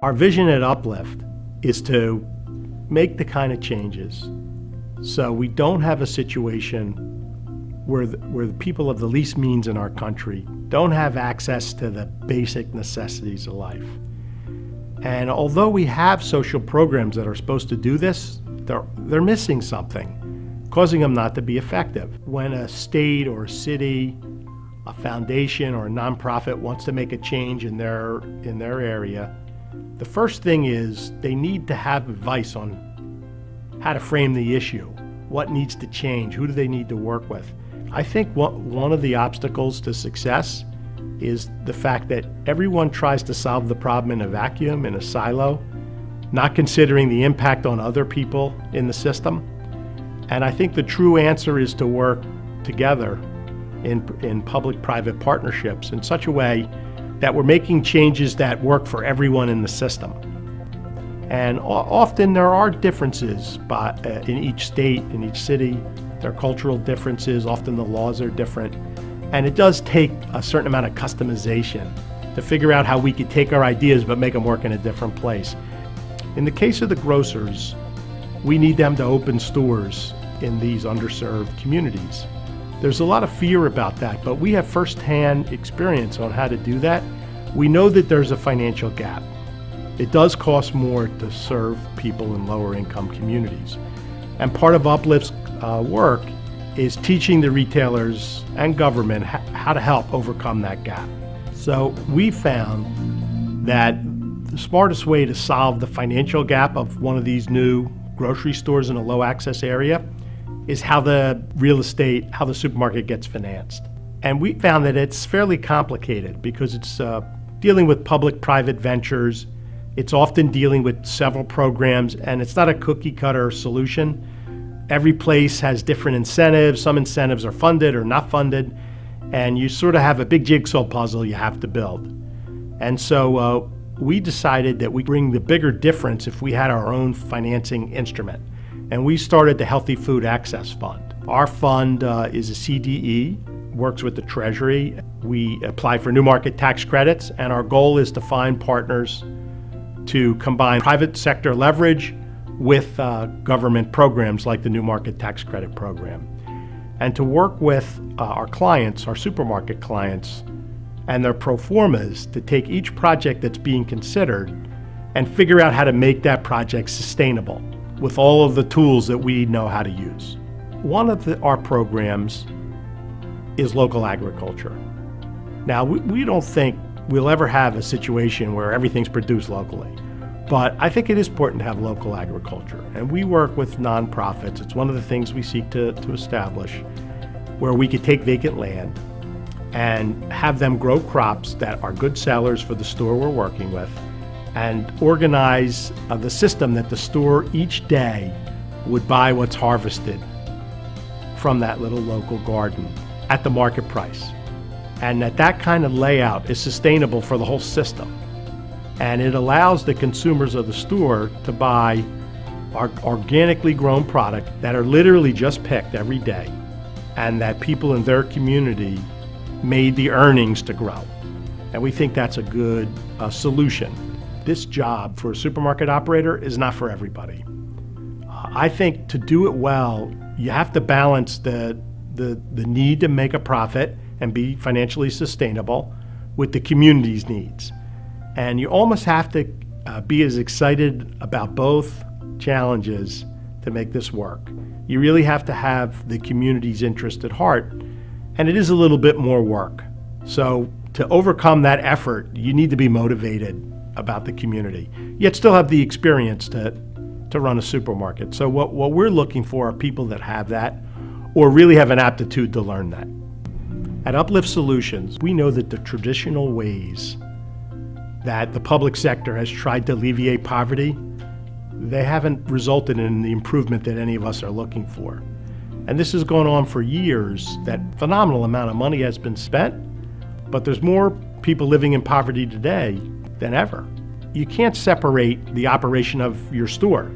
Our vision at UpLift is to make the kind of changes so we don't have a situation where the people of the least means in our country don't have access to the basic necessities of life. And although we have social programs that are supposed to do this, they're missing something, causing them not to be effective. When a state or a city, a foundation or a nonprofit wants to make a change in their area, the first thing is they need to have advice on how to frame the issue, what needs to change, who do they need to work with. I think one of the obstacles to success is the fact that everyone tries to solve the problem in a vacuum, in a silo, not considering the impact on other people in the system. And I think the true answer is to work together in public-private partnerships in such a way that we're making changes that work for everyone in the system. And often there are differences in each state, in each city. There are cultural differences, often the laws are different. And it does take a certain amount of customization to figure out how we could take our ideas but make them work in a different place. In the case of the grocers, we need them to open stores in these underserved communities. There's a lot of fear about that, but we have firsthand experience on how to do that. We know that there's a financial gap. It does cost more to serve people in lower income communities. And part of UpLift's work is teaching the retailers and government how to help overcome that gap. So we found that the smartest way to solve the financial gap of one of these new grocery stores in a low access area is how the real estate, how the supermarket gets financed. And we found that it's fairly complicated because it's dealing with public-private ventures. It's often dealing with several programs, and it's not a cookie-cutter solution. Every place has different incentives. Some incentives are funded or not funded, and you sort of have a big jigsaw puzzle you have to build. And so we decided that we bring the bigger difference if we had our own financing instrument. And we started the Healthy Food Access Fund. Our fund is a CDE, works with the Treasury. We apply for new market tax credits, and our goal is to find partners to combine private sector leverage with government programs like the New Market Tax Credit Program, and to work with our clients, our supermarket clients, and their pro formas to take each project that's being considered and figure out how to make that project sustainable with all of the tools that we know how to use. One of our programs is local agriculture. Now, we don't think we'll ever have a situation where everything's produced locally. But I think it is important to have local agriculture. And we work with nonprofits. It's one of the things we seek to establish, where we could take vacant land and have them grow crops that are good sellers for the store we're working with, and organize the system that the store each day would buy what's harvested from that little local garden at the market price. And that kind of layout is sustainable for the whole system. And it allows the consumers of the store to buy our organically grown product that are literally just picked every day, and that people in their community made the earnings to grow. And we think that's a good solution. This job for a supermarket operator is not for everybody. I think to do it well, you have to balance the need to make a profit and be financially sustainable with the community's needs. And you almost have to be as excited about both challenges to make this work. You really have to have the community's interest at heart, and it is a little bit more work. So to overcome that effort, you need to be motivated about the community, yet still have the experience to run a supermarket. So what we're looking for are people that have that, or really have an aptitude to learn that. At UpLift Solutions, we know that the traditional ways that the public sector has tried to alleviate poverty, they haven't resulted in the improvement that any of us are looking for. And this has gone on for years. That phenomenal amount of money has been spent, but there's more people living in poverty today than ever. You can't separate the operation of your store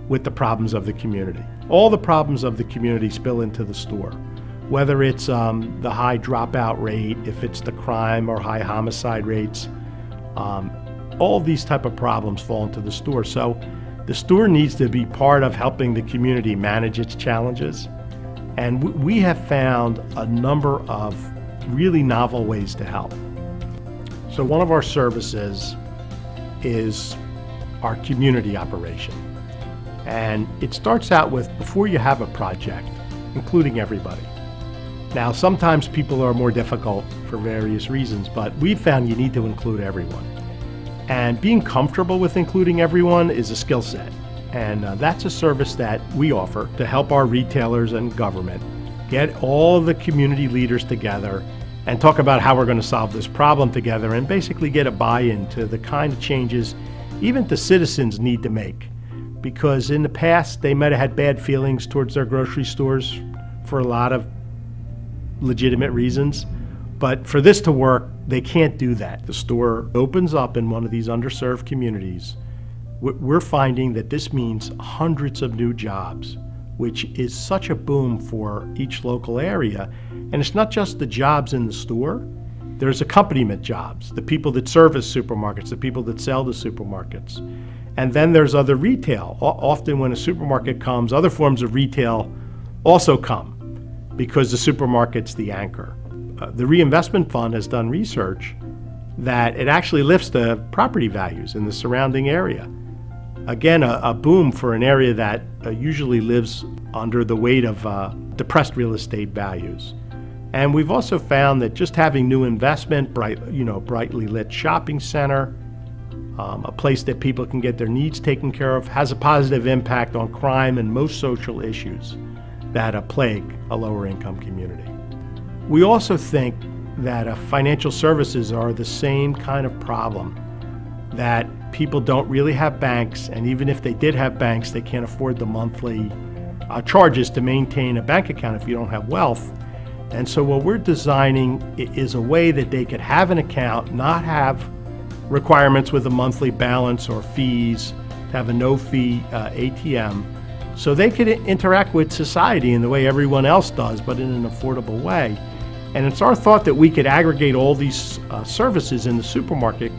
with the problems of the community. All the problems of the community spill into the store, whether it's the high dropout rate, if it's the crime or high homicide rates, all these type of problems fall into the store. So the store needs to be part of helping the community manage its challenges. And we have found a number of really novel ways to help. So one of our services is our community operation. And it starts out with before you have a project, including everybody. Now, sometimes people are more difficult for various reasons, but we've found you need to include everyone. And being comfortable with including everyone is a skill set. And that's a service that we offer to help our retailers and government get all the community leaders together and talk about how we're going to solve this problem together and basically get a buy-in to the kind of changes even the citizens need to make. Because in the past, they might have had bad feelings towards their grocery stores for a lot of legitimate reasons. But for this to work, they can't do that. The store opens up in one of these underserved communities. We're finding that this means hundreds of new jobs, which is such a boom for each local area. And it's not just the jobs in the store. There's accompaniment jobs, the people that service supermarkets, the people that sell to supermarkets. And then there's other retail. Often when a supermarket comes, other forms of retail also come because the supermarket's the anchor. The Reinvestment Fund has done research that it actually lifts the property values in the surrounding area. Again, a boom for an area that usually lives under the weight of depressed real estate values. And we've also found that just having new investment, brightly lit shopping center, a place that people can get their needs taken care of, has a positive impact on crime and most social issues that plague a lower income community. We also think that financial services are the same kind of problem, that people don't really have banks, and even if they did have banks, they can't afford the monthly charges to maintain a bank account if you don't have wealth. And so what we're designing is a way that they could have an account, not have requirements with a monthly balance or fees, to have a no-fee ATM, so they could interact with society in the way everyone else does, but in an affordable way. And it's our thought that we could aggregate all these services in the supermarket,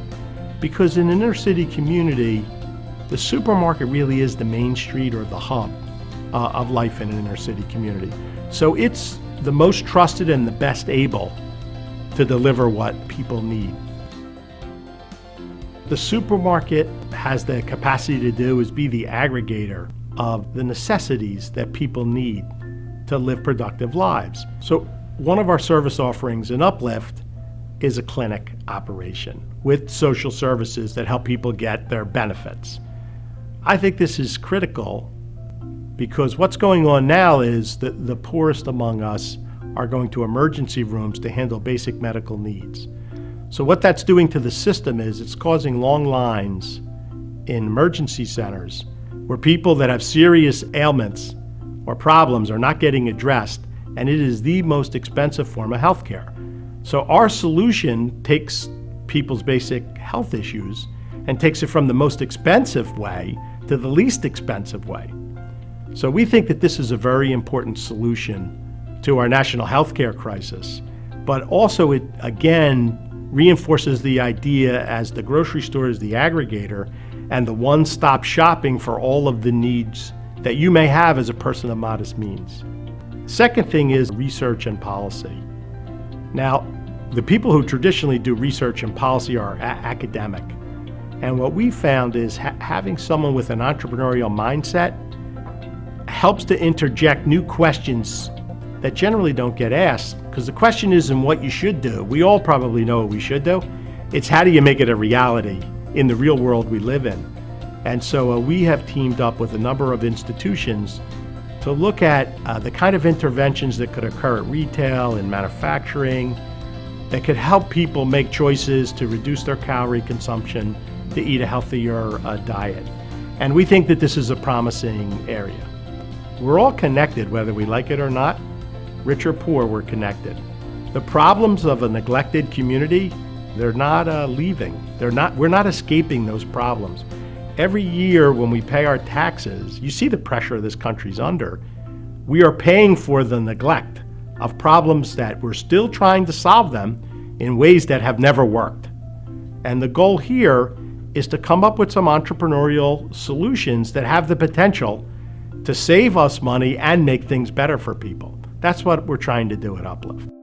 because in an inner city community, the supermarket really is the main street or the hub of life in an inner city community. So it's the most trusted and the best able to deliver what people need. The supermarket has the capacity to do is be the aggregator of the necessities that people need to live productive lives. So one of our service offerings in UpLift is a clinic operation with social services that help people get their benefits. I think this is critical because what's going on now is that the poorest among us are going to emergency rooms to handle basic medical needs. So what that's doing to the system is it's causing long lines in emergency centers where people that have serious ailments or problems are not getting addressed, and it is the most expensive form of healthcare. So our solution takes people's basic health issues and takes it from the most expensive way to the least expensive way. So we think that this is a very important solution to our national healthcare crisis, but also it, again, reinforces the idea as the grocery store is the aggregator and the one-stop shopping for all of the needs that you may have as a person of modest means. Second thing is research and policy. Now, the people who traditionally do research and policy are academic. And what we found is having someone with an entrepreneurial mindset helps to interject new questions that generally don't get asked, because the question isn't what you should do. We all probably know what we should do. It's how do you make it a reality in the real world we live in. And so we have teamed up with a number of institutions to look at the kind of interventions that could occur at retail and manufacturing that could help people make choices to reduce their calorie consumption, to eat a healthier diet. And we think that this is a promising area. We're all connected, whether we like it or not. Rich or poor, we're connected. The problems of a neglected community, they're not leaving. We're not escaping those problems. Every year when we pay our taxes, you see the pressure this country's under. We are paying for the neglect of problems that we're still trying to solve them in ways that have never worked. And the goal here is to come up with some entrepreneurial solutions that have the potential to save us money and make things better for people. That's what we're trying to do at UpLift.